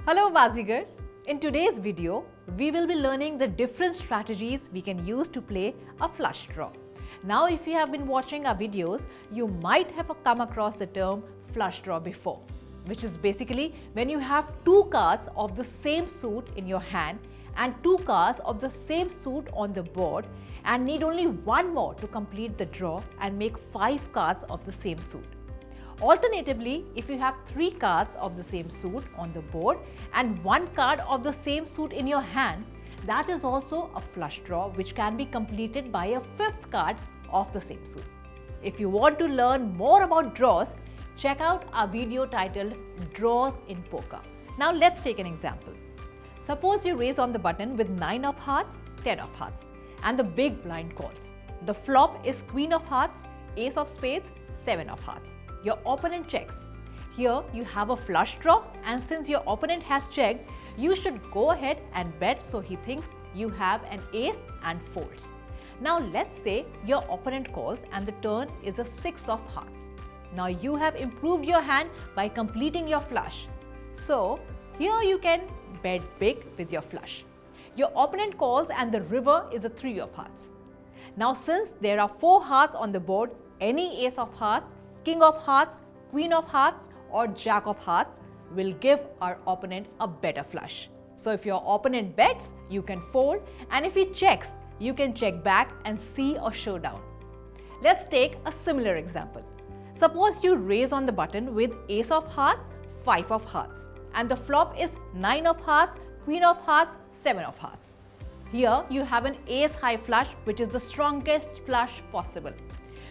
Hello Bazigars! In today's video, we will be learning the different strategies we can use to play a flush draw. Now if you have been watching our videos, you might have come across the term flush draw before, which is basically when you have two cards of the same suit in your hand and two cards of the same suit on the board and need only one more to complete the draw and make 5 cards of the same suit. Alternatively, if you have 3 cards of the same suit on the board and 1 card of the same suit in your hand, that is also a flush draw which can be completed by a 5th card of the same suit. If you want to learn more about draws, check out our video titled Draws in Poker. Now let's take an example. Suppose you raise on the button with 9 of hearts, 10 of hearts, and the big blind calls. The flop is Queen of hearts, Ace of spades, 7 of hearts. Your opponent checks. Here you have a flush draw, and since your opponent has checked, you should go ahead and bet so he thinks you have an ace and folds. Now let's say your opponent calls and the turn is a 6 of hearts. Now you have improved your hand by completing your flush. So here you can bet big with your flush. Your opponent calls and the river is a 3 of hearts. Now since there are 4 hearts on the board, any ace of hearts, King of hearts, Queen of hearts or Jack of hearts will give our opponent a better flush. So if your opponent bets, you can fold, and if he checks, you can check back and see a showdown. Let's take a similar example. Suppose you raise on the button with Ace of hearts, 5 of hearts, and the flop is 9 of hearts, Queen of hearts, 7 of hearts. Here you have an ace high flush, which is the strongest flush possible.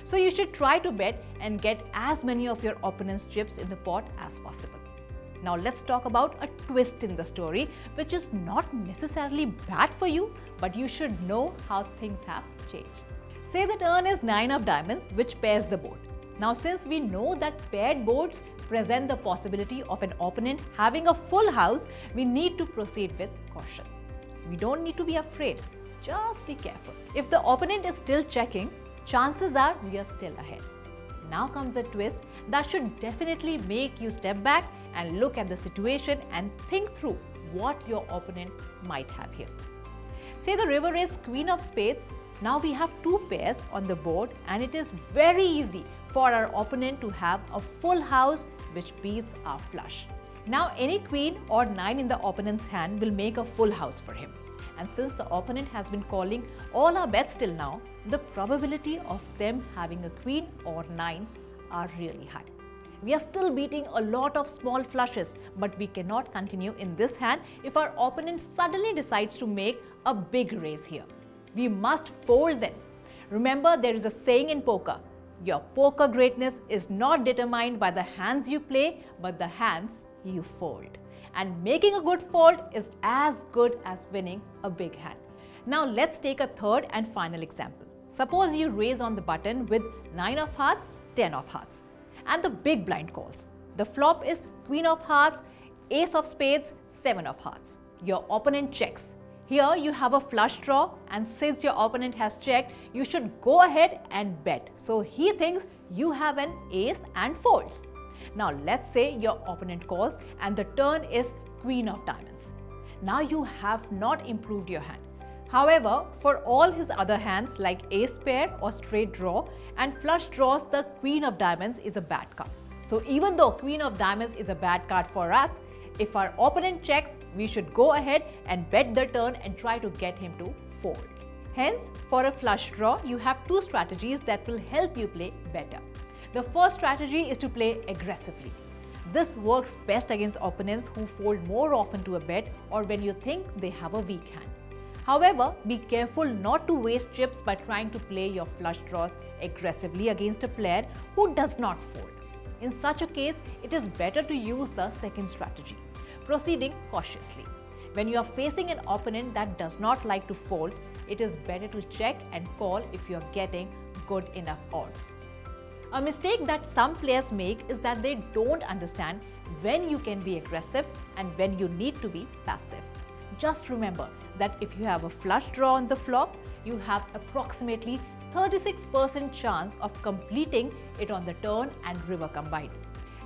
So you should try to bet and get as many of your opponent's chips in the pot as possible. Now let's talk about a twist in the story, which is not necessarily bad for you, but you should know how things have changed. Say the turn is 9 of diamonds, which pairs the board. Now since we know that paired boards present the possibility of an opponent having a full house, we need to proceed with caution. We don't need to be afraid, just be careful. If the opponent is still checking, chances are we are still ahead. Now comes a twist that should definitely make you step back and look at the situation and think through what your opponent might have here. Say the river is Queen of spades. Now we have 2 pairs on the board and it is very easy for our opponent to have a full house which beats our flush. Now any queen or 9 in the opponent's hand will make a full house for him. And since the opponent has been calling all our bets till now, the probability of them having a queen or 9 are really high. We are still beating a lot of small flushes, but we cannot continue in this hand if our opponent suddenly decides to make a big raise here. We must fold then. Remember, there is a saying in poker, your poker greatness is not determined by the hands you play, but the hands you fold. And making a good fold is as good as winning a big hand. Now let's take a third and final example. Suppose you raise on the button with 9 of hearts, 10 of hearts, and the big blind calls. The flop is Queen of hearts, Ace of spades, 7 of hearts. Your opponent checks. Here you have a flush draw, and since your opponent has checked, you should go ahead and bet. So he thinks you have an ace and folds. Now let's say your opponent calls and the turn is Queen of diamonds. Now you have not improved your hand. However, for all his other hands like ace pair or straight draw and flush draws, the Queen of diamonds is a bad card. So even though Queen of diamonds is a bad card for us, if our opponent checks, we should go ahead and bet the turn and try to get him to fold. Hence, for a flush draw, you have 2 strategies that will help you play better. The first strategy is to play aggressively. This works best against opponents who fold more often to a bet or when you think they have a weak hand. However, be careful not to waste chips by trying to play your flush draws aggressively against a player who does not fold. In such a case, it is better to use the second strategy, proceeding cautiously. When you are facing an opponent that does not like to fold, it is better to check and call if you are getting good enough odds. A mistake that some players make is that they don't understand when you can be aggressive and when you need to be passive. Just remember that if you have a flush draw on the flop, you have approximately 36% chance of completing it on the turn and river combined.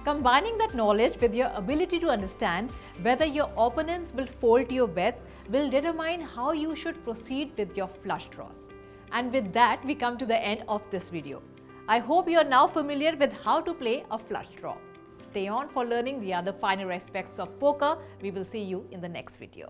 Combining that knowledge with your ability to understand whether your opponents will fold your bets will determine how you should proceed with your flush draws. And with that, we come to the end of this video. I hope you are now familiar with how to play a flush draw. Stay on for learning the other finer aspects of poker. We will see you in the next video.